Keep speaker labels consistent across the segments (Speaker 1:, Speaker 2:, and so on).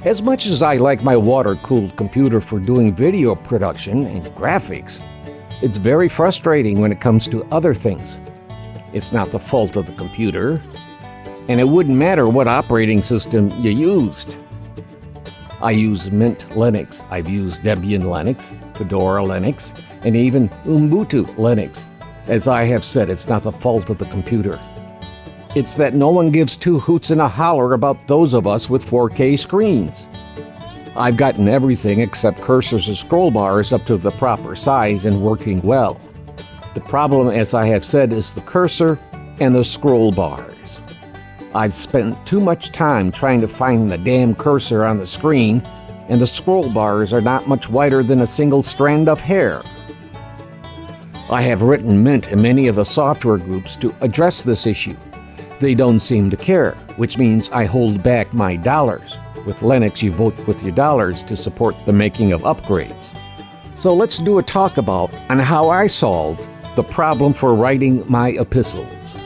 Speaker 1: As much as I like my water-cooled computer for doing video production and graphics, it's very frustrating when it comes to other things. It's not the fault of the computer, and it wouldn't matter what operating system you used. I use Mint Linux, I've used Debian Linux, Fedora Linux, and even Ubuntu Linux. As I have said, it's not the fault of the computer. It's that no one gives two hoots and a holler about those of us with 4K screens. I've gotten everything except cursors and scroll bars up to the proper size and working well. The problem, as I have said, is the cursor and the scroll bars. I've spent too much time trying to find the damn cursor on the screen, and the scroll bars are not much wider than a single strand of hair. I have written Mint in many of the software groups to address this issue. They don't seem to care, which means I hold back my dollars. With Linux, you vote with your dollars to support the making of upgrades. So let's do a talk about on how I solved the problem for writing my epistles.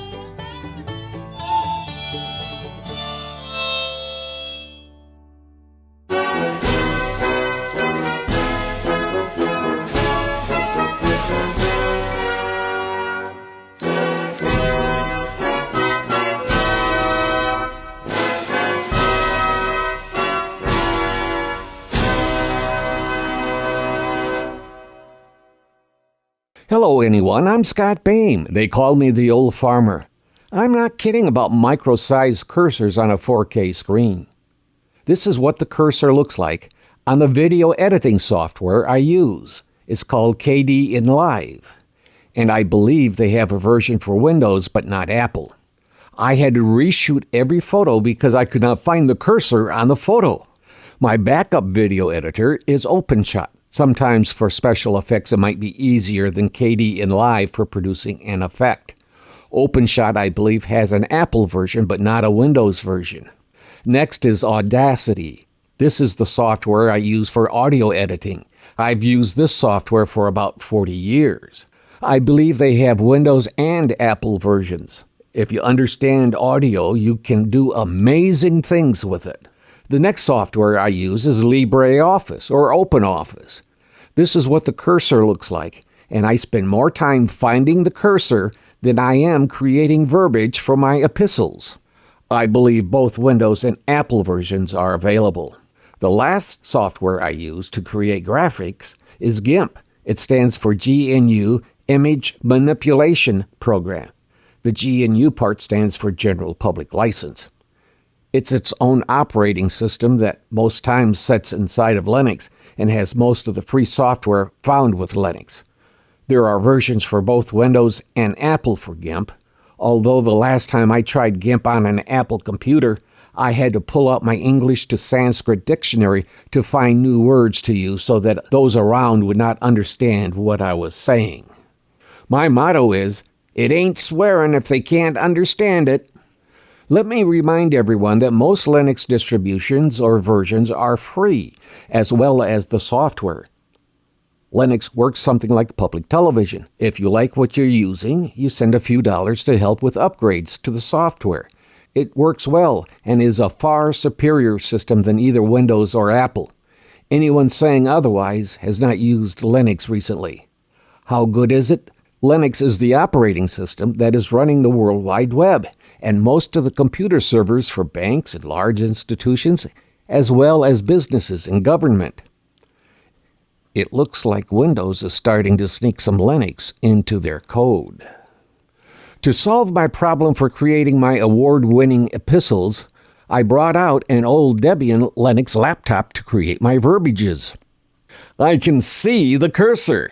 Speaker 1: Hello anyone, I'm Scott Boehm. They call me the old farmer. I'm not kidding about micro-sized cursors on a 4K screen. This is what the cursor looks like on the video editing software I use. It's called Kdenlive, and I believe they have a version for Windows but not Apple. I had to reshoot every photo because I could not find the cursor on the photo. My backup video editor is OpenShot. Sometimes for special effects, it might be easier than Kdenlive for producing an effect. OpenShot, I believe, has an Apple version, but not a Windows version. Next is Audacity. This is the software I use for audio editing. I've used this software for about 40 years. I believe they have Windows and Apple versions. If you understand audio, you can do amazing things with it. The next software I use is LibreOffice or OpenOffice. This is what the cursor looks like, and I spend more time finding the cursor than I am creating verbiage for my epistles. I believe both Windows and Apple versions are available. The last software I use to create graphics is GIMP. It stands for GNU Image Manipulation Program. The GNU part stands for General Public License. It's its own operating system that most times sits inside of Linux and has most of the free software found with Linux. There are versions for both Windows and Apple for GIMP, although the last time I tried GIMP on an Apple computer, I had to pull out my English to Sanskrit dictionary to find new words to use so that those around would not understand what I was saying. My motto is, it ain't swearing if they can't understand it. Let me remind everyone that most Linux distributions or versions are free, as well as the software. Linux works something like public television. If you like what you're using, you send a few dollars to help with upgrades to the software. It works well and is a far superior system than either Windows or Apple. Anyone saying otherwise has not used Linux recently. How good is it? Linux is the operating system that is running the World Wide Web and most of the computer servers for banks and large institutions, as well as businesses and government. It looks like Windows is starting to sneak some Linux into their code. To solve my problem for creating my award-winning epistles, I brought out an old Debian Linux laptop to create my verbiages. I can see the cursor,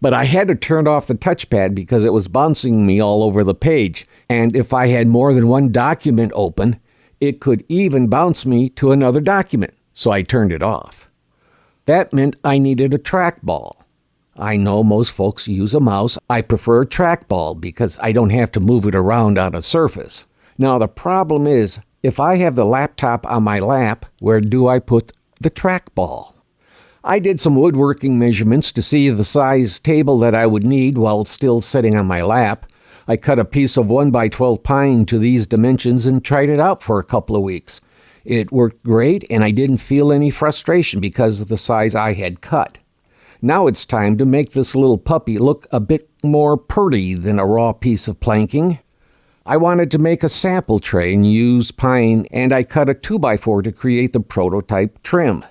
Speaker 1: but I had to turn off the touchpad because it was bouncing me all over the page, and if I had more than one document open, it could even bounce me to another document, so I turned it off. That meant I needed a trackball. I know most folks use a mouse. I prefer a trackball because I don't have to move it around on a surface. Now the problem is, if I have the laptop on my lap, where do I put the trackball? I did some woodworking measurements to see the size table that I would need while still sitting on my lap. I cut a piece of 1x12 pine to these dimensions and tried it out for a couple of weeks. It worked great, and I didn't feel any frustration because of the size I had cut. Now it's time to make this little puppy look a bit more purty than a raw piece of planking. I wanted to make a sample tray and use pine, and I cut a 2x4 to create the prototype trim.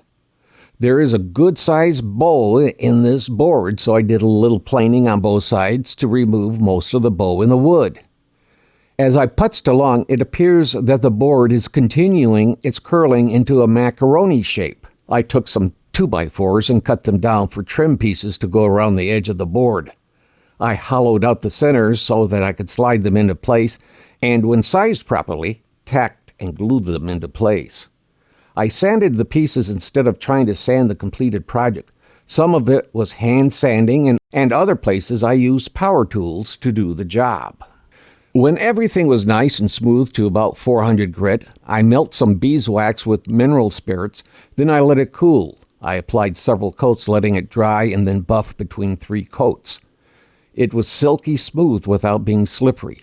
Speaker 1: There is a good-sized bow in this board, so I did a little planing on both sides to remove most of the bow in the wood. As I putzed along, it appears that the board is continuing its curling into a macaroni shape. I took some 2x4s and cut them down for trim pieces to go around the edge of the board. I hollowed out the centers so that I could slide them into place, and when sized properly, tacked and glued them into place. I sanded the pieces instead of trying to sand the completed project. Some of it was hand sanding, and other places I used power tools to do the job. When everything was nice and smooth to about 400 grit, I melt some beeswax with mineral spirits, then I let it cool. I applied several coats, letting it dry, and then buffed between 3 coats. It was silky smooth without being slippery.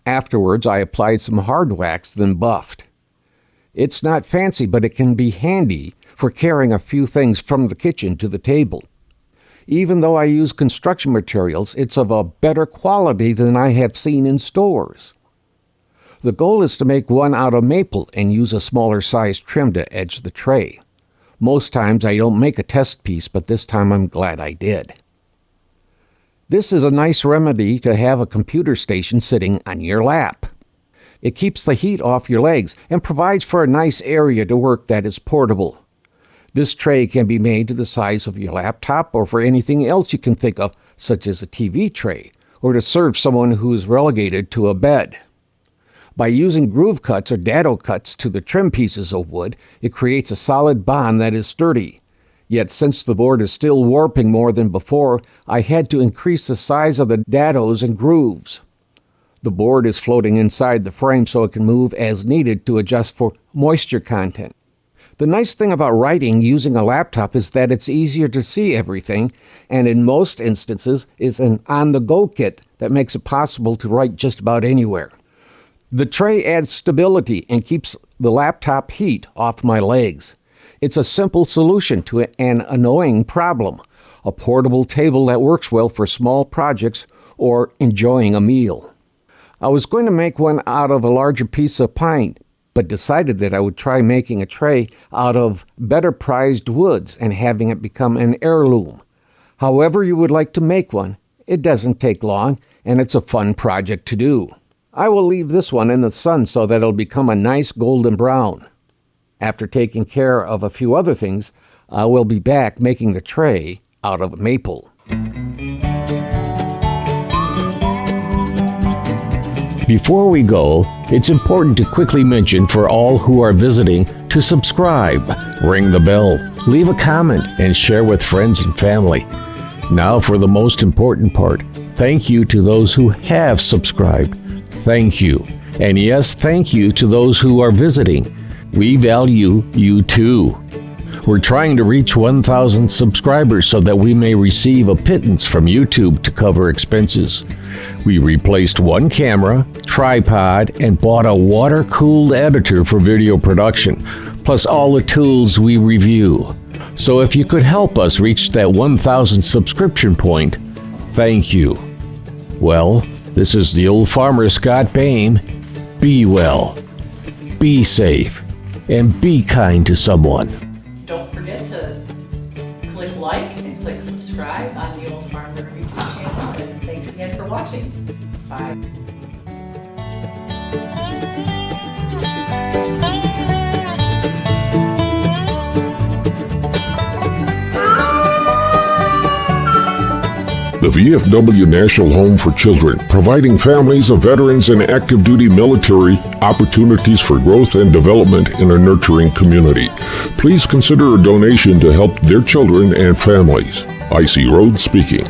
Speaker 1: Afterwards, I applied some hard wax, then buffed. It's not fancy, but it can be handy for carrying a few things from the kitchen to the table. Even though I use construction materials, it's of a better quality than I have seen in stores. The goal is to make one out of maple and use a smaller size trim to edge the tray. Most times I don't make a test piece, but this time I'm glad I did. This is a nice remedy to have a computer station sitting on your lap. It keeps the heat off your legs and provides for a nice area to work that is portable. This tray can be made to the size of your laptop or for anything else you can think of, such as a TV tray, or to serve someone who is relegated to a bed. By using groove cuts or dado cuts to the trim pieces of wood, it creates a solid bond that is sturdy. Yet since the board is still warping more than before, I had to increase the size of the dados and grooves. The board is floating inside the frame so it can move as needed to adjust for moisture content. The nice thing about writing using a laptop is that it's easier to see everything, and in most instances is an on-the-go kit that makes it possible to write just about anywhere. The tray adds stability and keeps the laptop heat off my legs. It's a simple solution to an annoying problem, a portable table that works well for small projects or enjoying a meal. I was going to make one out of a larger piece of pine, but decided that I would try making a tray out of better prized woods and having it become an heirloom. However you would like to make one, it doesn't take long, and it's a fun project to do. I will leave this one in the sun so that it'll become a nice golden brown. After taking care of a few other things, I will be back making the tray out of maple. Before we go, it's important to quickly mention for all who are visiting to subscribe, ring the bell, leave a comment, and share with friends and family. Now for the most important part. Thank you to those who have subscribed. Thank you. And yes, thank you to those who are visiting. We value you too. We're trying to reach 1,000 subscribers so that we may receive a pittance from YouTube to cover expenses. We replaced one camera, tripod, and bought a water-cooled editor for video production, plus all the tools we review. So if you could help us reach that 1,000 subscription point, thank you. Well, this is the old farmer Scott Boehm. Be well, be safe, and be kind to someone.
Speaker 2: Don't forget to click like and click subscribe on the Old Farmer YouTube channel. And thanks again for watching. Bye.
Speaker 3: The VFW National Home for Children, providing families of veterans and active duty military opportunities for growth and development in a nurturing community. Please consider a donation to help their children and families. I.C. Rhodes speaking.